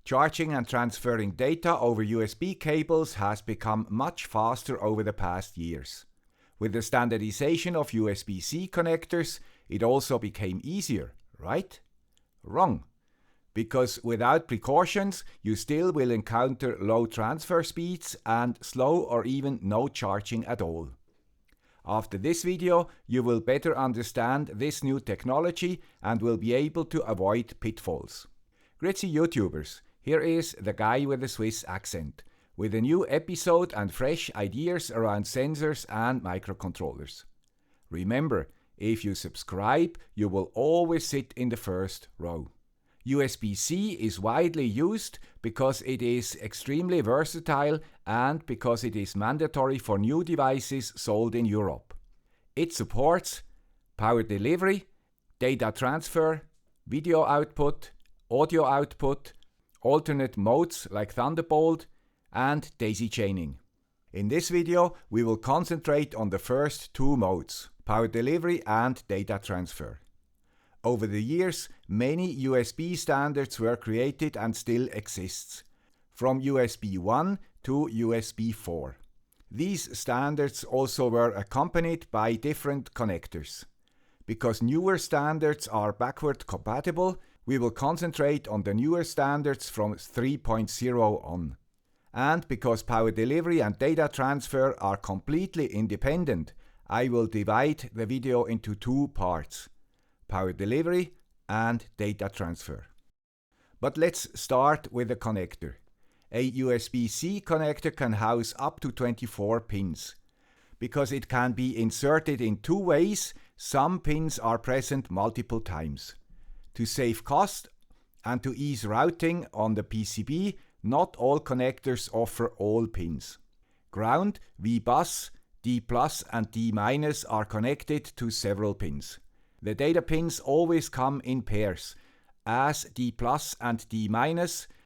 Charging and transferring data over USB cables has become much faster over the past years. With the standardization of USB-C connectors, it also became easier, right? Wrong. Because without precautions, you still will encounter low transfer speeds and slow or even no charging at all. After this video, you will better understand this new technology and will be able to avoid pitfalls. Grüezi YouTubers, here is the guy with the Swiss accent, with a new episode and fresh ideas around sensors and microcontrollers. Remember, if you subscribe, you will always sit in the first row. USB-C is widely used because it is extremely versatile and because it is mandatory for new devices sold in Europe. It supports power delivery, data transfer, video output, audio output, alternate modes like Thunderbolt, and daisy chaining. In this video, we will concentrate on the first two modes, power delivery and data transfer. Over the years, many USB standards were created and still exists, from USB 1 to USB 4. These standards also were accompanied by different connectors. Because newer standards are backward compatible, we will concentrate on the newer standards from 3.0 on. And because power delivery and data transfer are completely independent, I will divide the video into two parts: power delivery and data transfer. But let's start with the connector. A USB-C connector can house up to 24 pins. Because it can be inserted in two ways, some pins are present multiple times. To save cost and to ease routing on the PCB, not all connectors offer all pins. Ground, V-bus, D+ and D- are connected to several pins. The data pins always come in pairs, as D+ and D-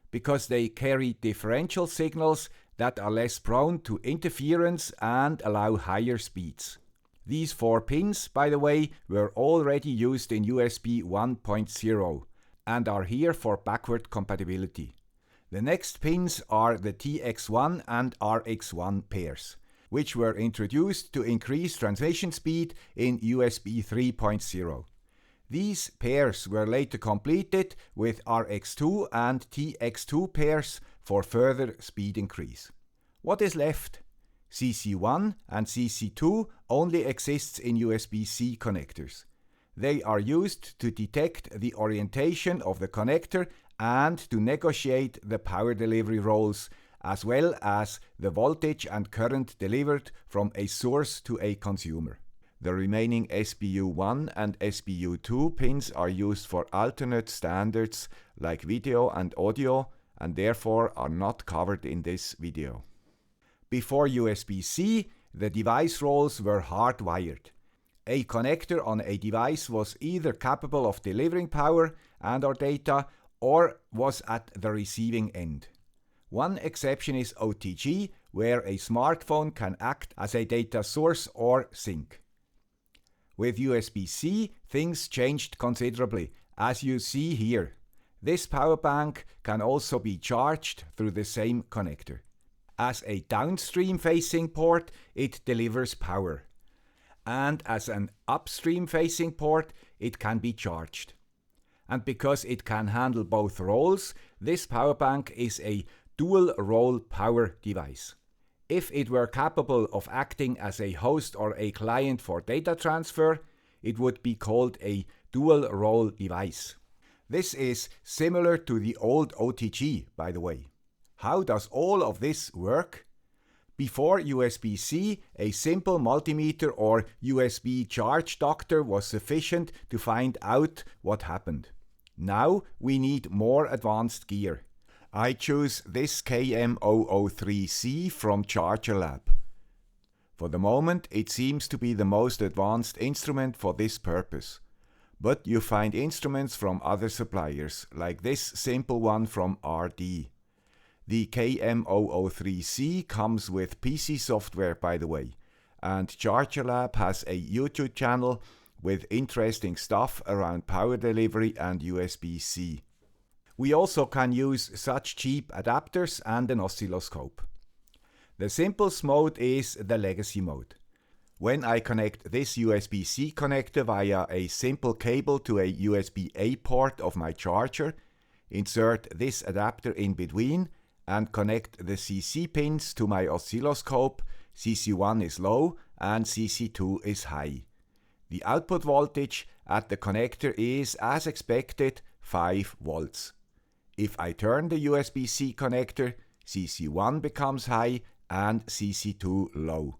because they carry differential signals that are less prone to interference and allow higher speeds. These four pins, by the way, were already used in USB 1.0 and are here for backward compatibility. The next pins are the TX1 and RX1 pairs, which were introduced to increase transmission speed in USB 3.0. These pairs were later completed with RX2 and TX2 pairs for further speed increase. What is left? CC1 and CC2 only exists in USB-C connectors. They are used to detect the orientation of the connector and to negotiate the power delivery roles, as well as the voltage and current delivered from a source to a consumer. The remaining SBU1 and SBU2 pins are used for alternate standards like video and audio, and therefore are not covered in this video. Before USB-C, the device roles were hardwired. A connector on a device was either capable of delivering power and/or data, or was at the receiving end. One exception is OTG, where a smartphone can act as a data source or sink. With USB-C, things changed considerably, as you see here. This power bank can also be charged through the same connector. As a downstream-facing port, it delivers power. And as an upstream-facing port, it can be charged. And because it can handle both roles, this power bank is a dual-role power device. If it were capable of acting as a host or a client for data transfer, it would be called a dual-role device. This is similar to the old OTG, by the way. How does all of this work? Before USB-C, a simple multimeter or USB charge doctor was sufficient to find out what happened. Now we need more advanced gear. I choose this KM003C from Charger Lab. For the moment, it seems to be the most advanced instrument for this purpose. But you find instruments from other suppliers, like this simple one from RD. The KM003C comes with PC software, by the way, and Charger Lab has a YouTube channel with interesting stuff around power delivery and USB-C. We also can use such cheap adapters and an oscilloscope. The simplest mode is the legacy mode. When I connect this USB-C connector via a simple cable to a USB-A port of my charger, insert this adapter in between and connect the CC pins to my oscilloscope, CC1 is low and CC2 is high. The output voltage at the connector is, as expected, 5 volts. If I turn the USB-C connector, CC1 becomes high and CC2 low.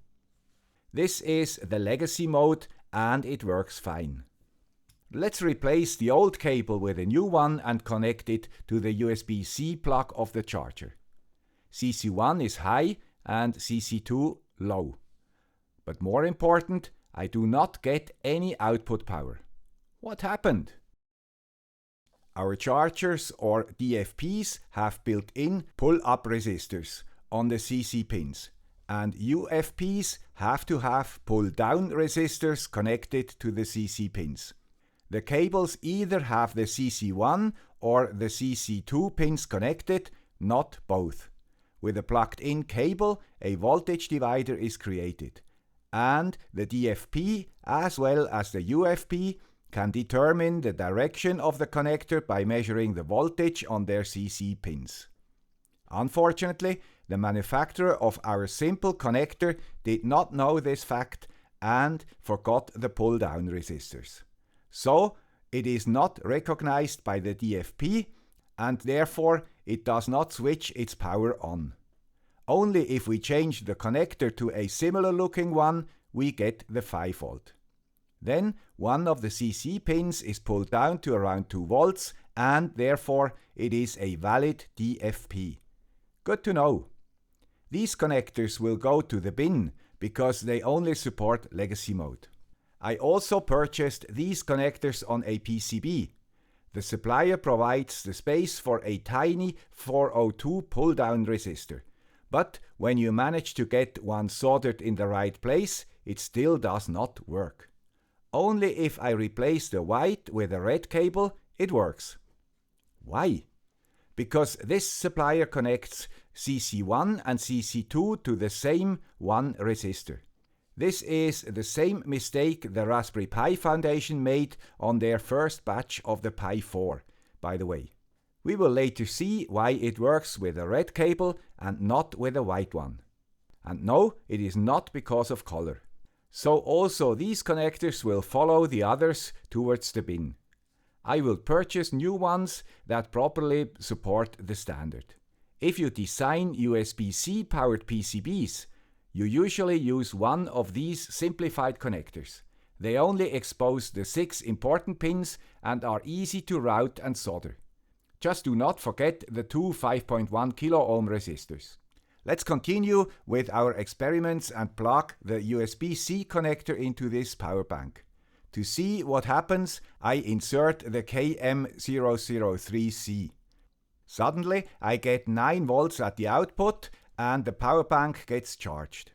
This is the legacy mode and it works fine. Let's replace the old cable with a new one and connect it to the USB-C plug of the charger. CC1 is high and CC2 low. But more important, I do not get any output power. What happened? Our chargers or DFPs have built-in pull-up resistors on the CC pins, and UFPs have to have pull-down resistors connected to the CC pins. The cables either have the CC1 or the CC2 pins connected, not both. With a plugged-in cable, a voltage divider is created, and the DFP as well as the UFP can determine the direction of the connector by measuring the voltage on their CC pins. Unfortunately, the manufacturer of our simple connector did not know this fact and forgot the pull-down resistors. So, it is not recognized by the DFP and therefore it does not switch its power on. Only if we change the connector to a similar looking one, we get the 5 volt. Then one of the CC pins is pulled down to around 2 volts and therefore it is a valid DFP. Good to know. These connectors will go to the bin because they only support legacy mode. I also purchased these connectors on a PCB. The supplier provides the space for a tiny 402 pull-down resistor. But when you manage to get one soldered in the right place, it still does not work. Only if I replace the white with a red cable, it works. Why? Because this supplier connects CC1 and CC2 to the same one resistor. This is the same mistake the Raspberry Pi Foundation made on their first batch of the Pi 4, by the way. We will later see why it works with a red cable and not with a white one. And no, it is not because of color. So also these connectors will follow the others towards the bin. I will purchase new ones that properly support the standard. If you design USB-C powered PCBs, you usually use one of these simplified connectors. They only expose the 6 important pins and are easy to route and solder. Just do not forget the 2 5.1 kilo ohm resistors. Let's continue with our experiments and plug the USB-C connector into this power bank. To see what happens, I insert the KM003C. Suddenly, I get 9 volts at the output and the power bank gets charged.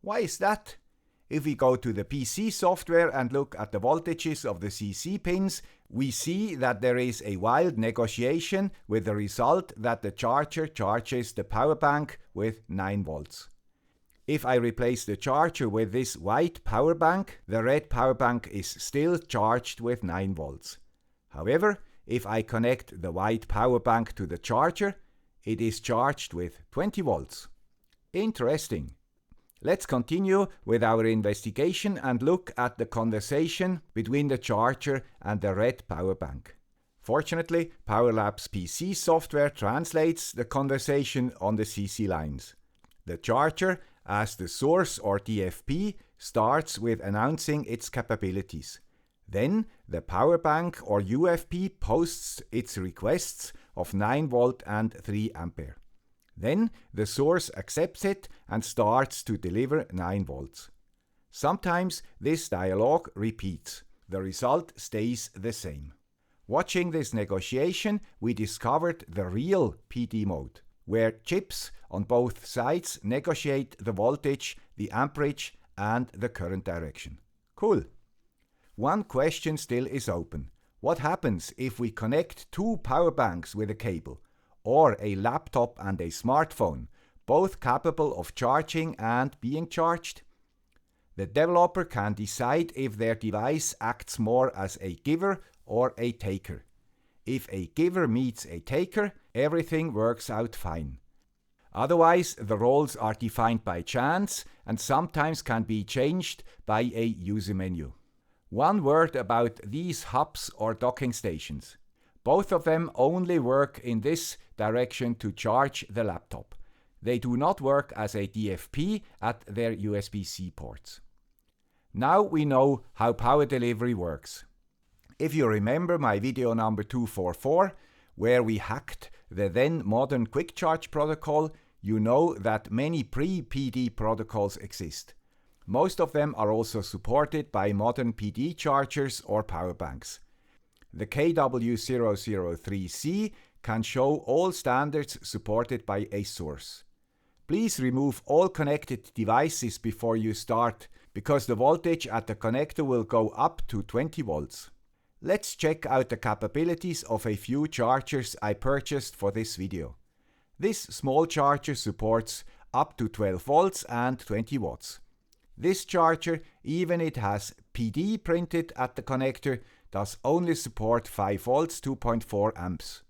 Why is that? If we go to the PC software and look at the voltages of the CC pins, we see that there is a wild negotiation with the result that the charger charges the power bank with 9 volts. If I replace the charger with this white power bank, the red power bank is still charged with 9 volts. However, if I connect the white power bank to the charger, it is charged with 20 volts. Interesting. Let's continue with our investigation and look at the conversation between the charger and the red power bank. Fortunately, PowerLab's PC software translates the conversation on the CC lines. The charger, as the source or DFP, starts with announcing its capabilities. Then the power bank or UFP posts its requests of 9 volt and 3 ampere. Then the source accepts it and starts to deliver 9 volts. Sometimes this dialogue repeats. The result stays the same. Watching this negotiation, we discovered the real PD mode, where chips on both sides negotiate the voltage, the amperage, and the current direction. Cool. One question still is open. What happens if we connect two power banks with a cable, or a laptop and a smartphone, both capable of charging and being charged? The developer can decide if their device acts more as a giver or a taker. If a giver meets a taker, everything works out fine. Otherwise, the roles are defined by chance and sometimes can be changed by a user menu. One word about these hubs or docking stations. Both of them only work in this direction to charge the laptop. They do not work as a DFP at their USB-C ports. Now we know how power delivery works. If you remember my video number 244, where we hacked the then modern quick charge protocol, you know that many pre-PD protocols exist. Most of them are also supported by modern PD chargers or power banks. The KW003C can show all standards supported by a source. Please remove all connected devices before you start, because the voltage at the connector will go up to 20 volts. Let's check out the capabilities of a few chargers I purchased for this video. This small charger supports up to 12 volts and 20 watts. This charger, even it has PD printed at the connector, does only support 5 volts 2.4 amps.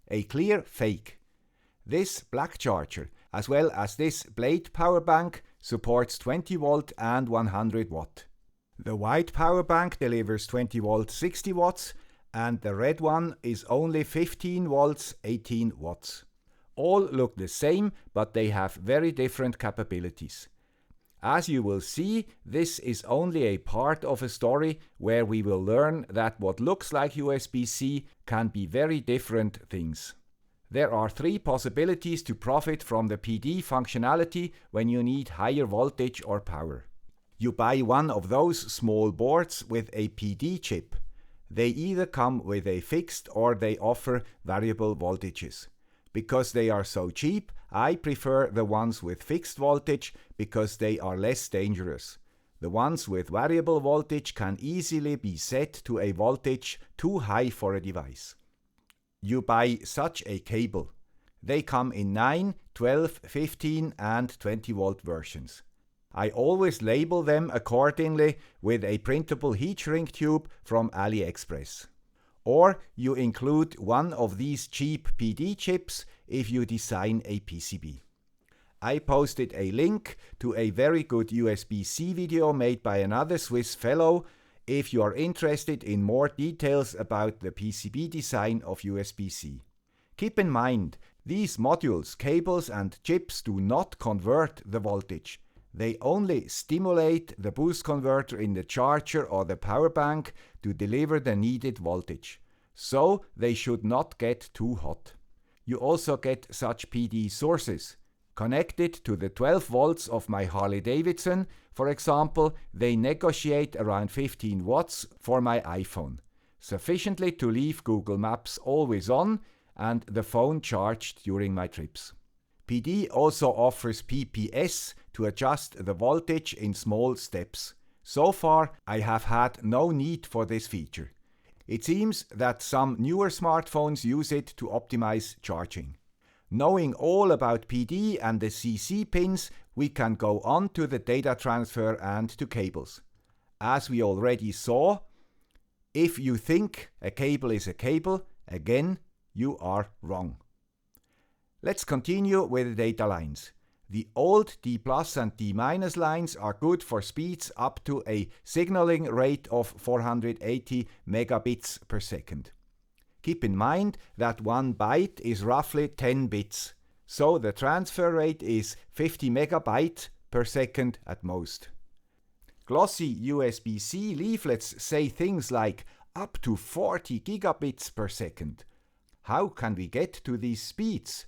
A clear fake. This black charger, as well as this blade power bank, supports 20 volt and 100 watt. The white power bank delivers 20 volt 60 watts and the red one is only 15 volts 18 watts. All look the same, but they have very different capabilities. As you will see, this is only a part of a story where we will learn that what looks like USB-C can be very different things. There are three possibilities to profit from the PD functionality when you need higher voltage or power. You buy one of those small boards with a PD chip. They either come with a fixed or they offer variable voltages. Because they are so cheap, I prefer the ones with fixed voltage because they are less dangerous. The ones with variable voltage can easily be set to a voltage too high for a device. You buy such a cable. They come in 9, 12, 15 and 20 volt versions. I always label them accordingly with a printable heat shrink tube from AliExpress. Or you include one of these cheap PD chips if you design a PCB. I posted a link to a very good USB-C video made by another Swiss fellow if you are interested in more details about the PCB design of USB-C. Keep in mind, these modules, cables and chips do not convert the voltage. They only stimulate the boost converter in the charger or the power bank to deliver the needed voltage. So they should not get too hot. You also get such PD sources. Connected to the 12 volts of my Harley Davidson, for example, they negotiate around 15 watts for my iPhone, sufficiently to leave Google Maps always on and the phone charged during my trips. PD also offers PPS to adjust the voltage in small steps. So far, I have had no need for this feature. It seems that some newer smartphones use it to optimize charging. Knowing all about PD and the CC pins, we can go on to the data transfer and to cables. As we already saw, if you think a cable is a cable, again, you are wrong. Let's continue with the data lines. The old D+ and D- lines are good for speeds up to a signaling rate of 480 megabits per second. Keep in mind that 1 byte is roughly 10 bits, so the transfer rate is 50 megabytes per second at most. Glossy USB-C leaflets say things like up to 40 gigabits per second. How can we get to these speeds?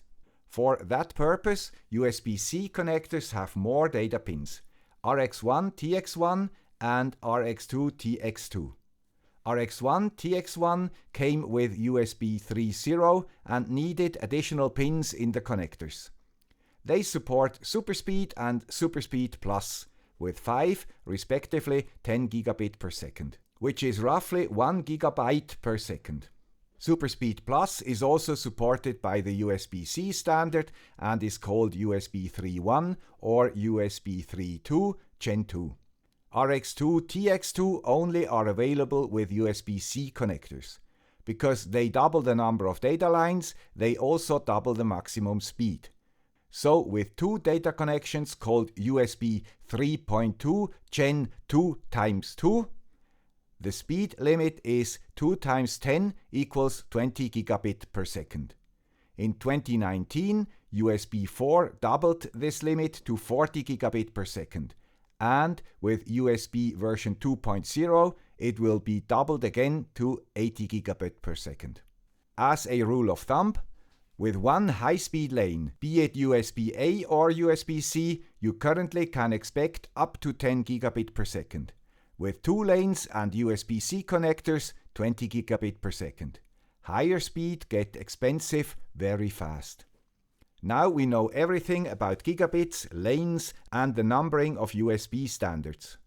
For that purpose, USB-C connectors have more data pins, RX1 TX1 and RX2 TX2. RX1 TX1 came with USB 3.0 and needed additional pins in the connectors. They support SuperSpeed and SuperSpeed Plus with 5, respectively 10 gigabit per second. which is roughly 1 gigabyte per second. SuperSpeed Plus is also supported by the USB-C standard and is called USB 3.1 or USB 3.2 Gen 2. RX2, TX2 only are available with USB-C connectors. Because they double the number of data lines, they also double the maximum speed. So with two data connections called USB 3.2 Gen 2 times 2, the speed limit is 2 times 10 equals 20 gigabit per second. In 2019, USB 4 doubled this limit to 40 gigabit per second. And with USB version 2.0, it will be doubled again to 80 gigabit per second. As a rule of thumb, with one high-speed lane, be it USB-A or USB-C, you currently can expect up to 10 gigabit per second. With two lanes and USB-C connectors, 20 gigabit per second. Higher speed get expensive very fast. Now we know everything about gigabits, lanes, and the numbering of USB standards.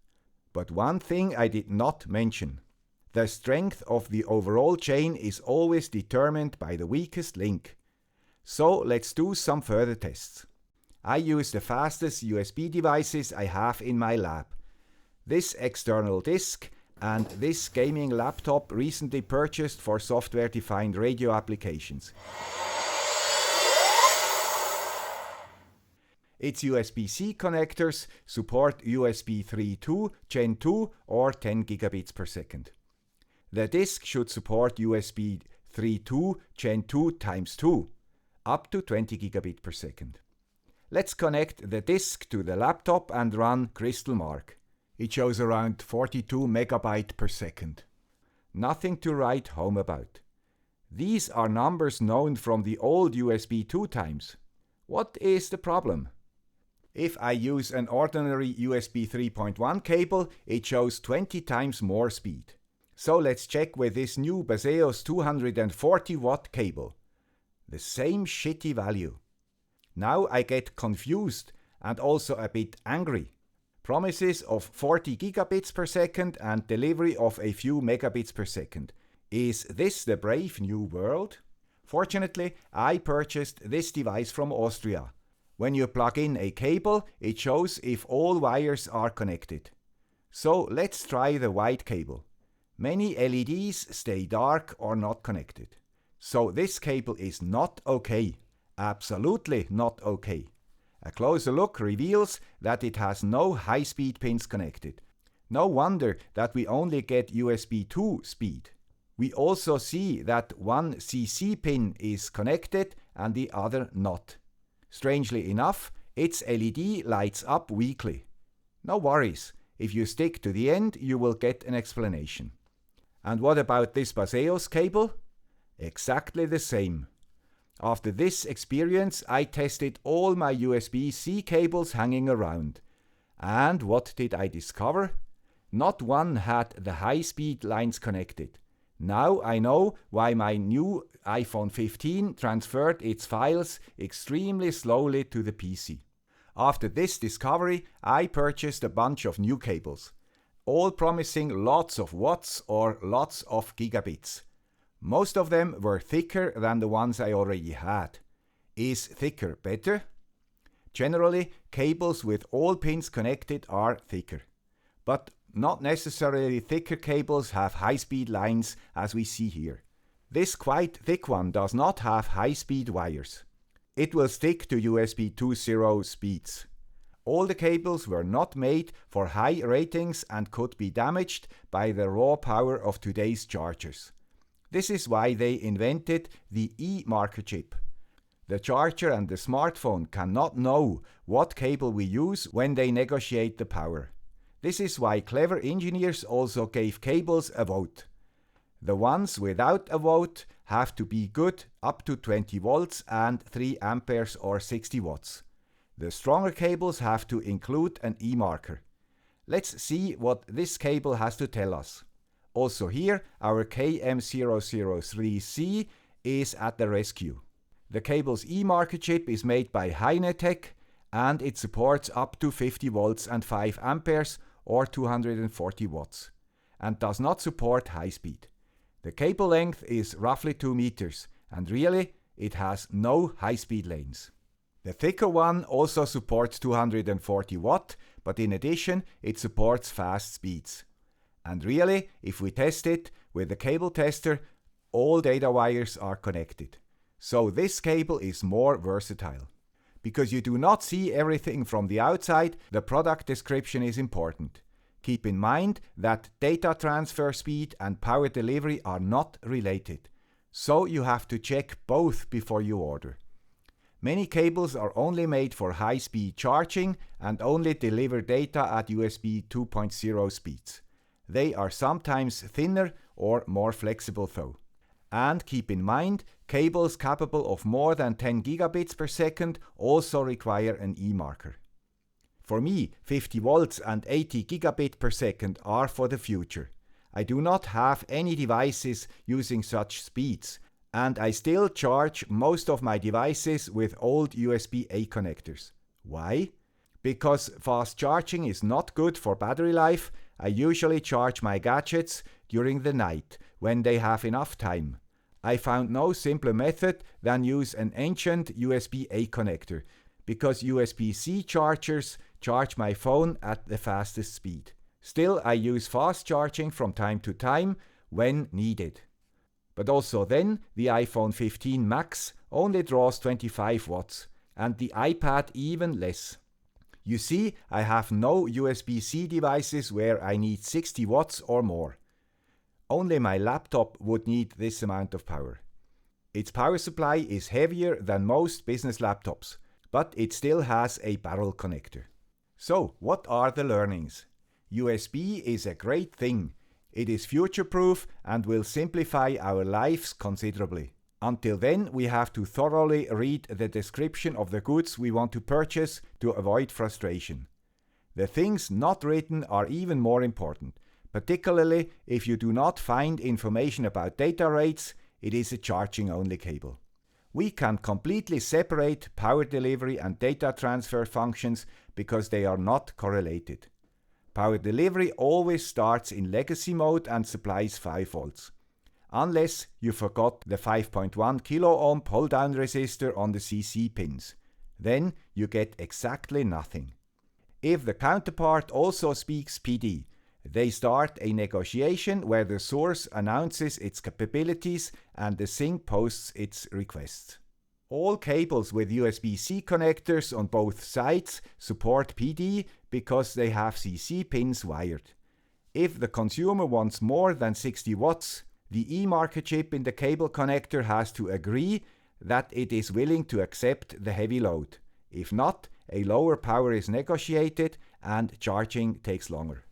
But one thing I did not mention. The strength of the overall chain is always determined by the weakest link. So let's do some further tests. I use the fastest USB devices I have in my lab. This external disk and this gaming laptop recently purchased for software-defined radio applications. Its USB-C connectors support USB 3.2 Gen 2 or 10 gigabits per second. The disk should support USB 3.2 Gen 2 times 2, up to 20 gigabit per second. Let's connect the disk to the laptop and run CrystalMark. It shows around 42 megabyte per second. Nothing to write home about. These are numbers known from the old USB 2 times. What is the problem? If I use an ordinary USB 3.1 cable, it shows 20 times more speed. So let's check with this new Baseos 240 watt cable. The same shitty value. Now I get confused and also a bit angry. Promises of 40 gigabits per second and delivery of a few megabits per second. Is this the brave new world? Fortunately, I purchased this device from Austria. When you plug in a cable, it shows if all wires are connected. So let's try the white cable. Many LEDs stay dark or not connected. So this cable is not okay. Absolutely not okay. A closer look reveals that it has no high-speed pins connected. No wonder that we only get USB 2 speed. We also see that one CC pin is connected and the other not. Strangely enough, its LED lights up weakly. No worries, if you stick to the end, you will get an explanation. And what about this Baseos cable? Exactly the same. After this experience, I tested all my USB-C cables hanging around. And what did I discover? Not one had the high-speed lines connected. Now I know why my new iPhone 15 transferred its files extremely slowly to the PC. After this discovery, I purchased a bunch of new cables, all promising lots of watts or lots of gigabits. Most of them were thicker than the ones I already had. Is thicker better? Generally, cables with all pins connected are thicker. But not necessarily thicker cables have high-speed lines as we see here. This quite thick one does not have high-speed wires. It will stick to USB 2.0 speeds. All the cables were not made for high ratings and could be damaged by the raw power of today's chargers. This is why they invented the e-marker chip. The charger and the smartphone cannot know what cable we use when they negotiate the power. This is why clever engineers also gave cables a vote. The ones without a vote have to be good up to 20 volts and 3 amperes or 60 watts. The stronger cables have to include an e-marker. Let's see what this cable has to tell us. Also here, our KM003C is at the rescue. The cable's e-marker chip is made by Hynetech and it supports up to 50 volts and 5 amperes or 240 watts. and does not support high speed. The cable length is roughly 2 meters, and really, it has no high-speed lanes. The thicker one also supports 240 watt, but in addition, it supports fast speeds. And really, if we test it with the cable tester, all data wires are connected. So this cable is more versatile. Because you do not see everything from the outside, the product description is important. Keep in mind that data transfer speed and power delivery are not related. So you have to check both before you order. Many cables are only made for high-speed charging and only deliver data at USB 2.0 speeds. They are sometimes thinner or more flexible though. And keep in mind, cables capable of more than 10 gigabits per second also require an E-marker. For me, 50 volts and 80 gigabit per second are for the future. I do not have any devices using such speeds, and I still charge most of my devices with old USB-A connectors. Why? Because fast charging is not good for battery life. I usually charge my gadgets during the night, when they have enough time. I found no simpler method than use an ancient USB-A connector, because USB-C chargers charge my phone at the fastest speed. Still, I use fast charging from time to time when needed. But also then, the iPhone 15 Max only draws 25 watts, and the iPad even less. You see, I have no USB-C devices where I need 60 watts or more. Only my laptop would need this amount of power. Its power supply is heavier than most business laptops, but it still has a barrel connector. So, what are the learnings? USB is a great thing. It is future-proof and will simplify our lives considerably. Until then, we have to thoroughly read the description of the goods we want to purchase to avoid frustration. The things not written are even more important, particularly if you do not find information about data rates. It is a charging-only cable. We can completely separate power delivery and data transfer functions because they are not correlated. Power delivery always starts in legacy mode and supplies 5 volts. Unless you forgot the 5.1 kilo ohm pull-down resistor on the CC pins. Then you get exactly nothing. If the counterpart also speaks PD, they start a negotiation where the source announces its capabilities and the sink posts its requests. All cables with USB-C connectors on both sides support PD because they have CC pins wired. If the consumer wants more than 60 watts, the E-marker chip in the cable connector has to agree that it is willing to accept the heavy load. If not, a lower power is negotiated and charging takes longer.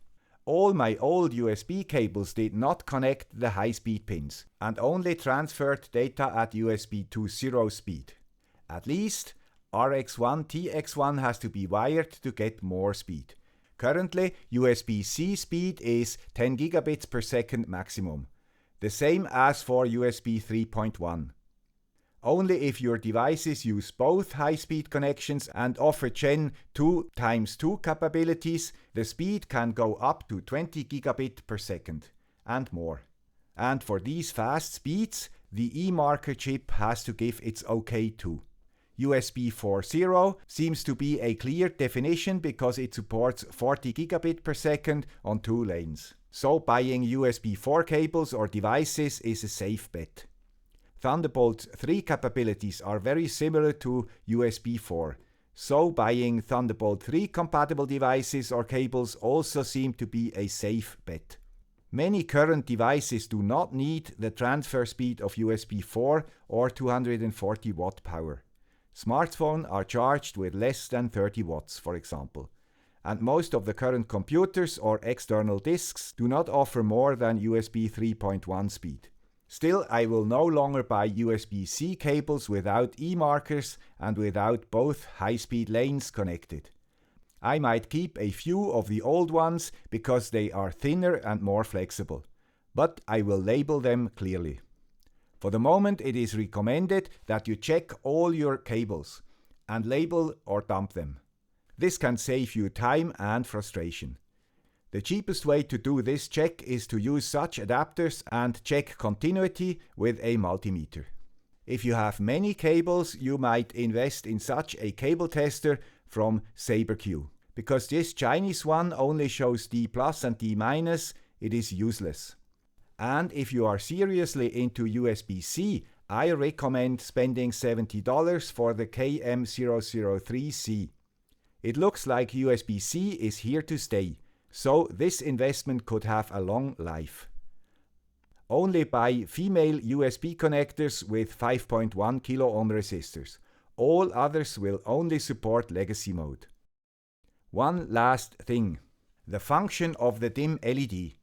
All my old USB cables did not connect the high-speed pins and only transferred data at USB 2.0 speed. At least RX1 TX1 has to be wired to get more speed. Currently, USB-C speed is 10 gigabits per second maximum, the same as for USB 3.1. Only if your devices use both high-speed connections and offer Gen 2x2 capabilities, the speed can go up to 20 gigabit per second and more. And for these fast speeds, the E-marker chip has to give its OK too. USB 4.0 seems to be a clear definition because it supports 40 gigabit per second on 2 lanes. So buying USB 4 cables or devices is a safe bet. Thunderbolt 3 capabilities are very similar to USB 4, so buying Thunderbolt 3 compatible devices or cables also seem to be a safe bet. Many current devices do not need the transfer speed of USB 4 or 240 watt power. Smartphones are charged with less than 30 watts, for example, and most of the current computers or external disks do not offer more than USB 3.1 speed. Still, I will no longer buy USB-C cables without E-markers and without both high-speed lanes connected. I might keep a few of the old ones because they are thinner and more flexible, but I will label them clearly. For the moment, it is recommended that you check all your cables and label or dump them. This can save you time and frustration. The cheapest way to do this check is to use such adapters and check continuity with a multimeter. If you have many cables, you might invest in such a cable tester from SaberQ. Because this Chinese one only shows D+ and D-, it is useless. And if you are seriously into USB-C, I recommend spending $70 for the KM003C. It looks like USB-C is here to stay, so this investment could have a long life. Only buy female USB connectors with 5.1 kilo ohm resistors. All others will only support legacy mode. One last thing, the function of the dim LED.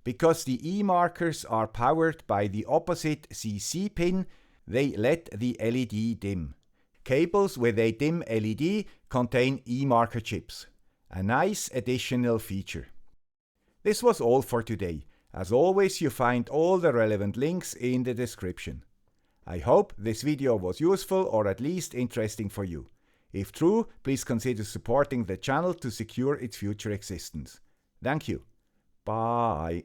Because the E markers are powered by the opposite CC pin, they let the LED dim. Cables with a dim LED contain E marker chips. A nice additional feature. This was all for today. As always, you find all the relevant links in the description. I hope this video was useful or at least interesting for you. If true, please consider supporting the channel to secure its future existence. Thank you. Bye.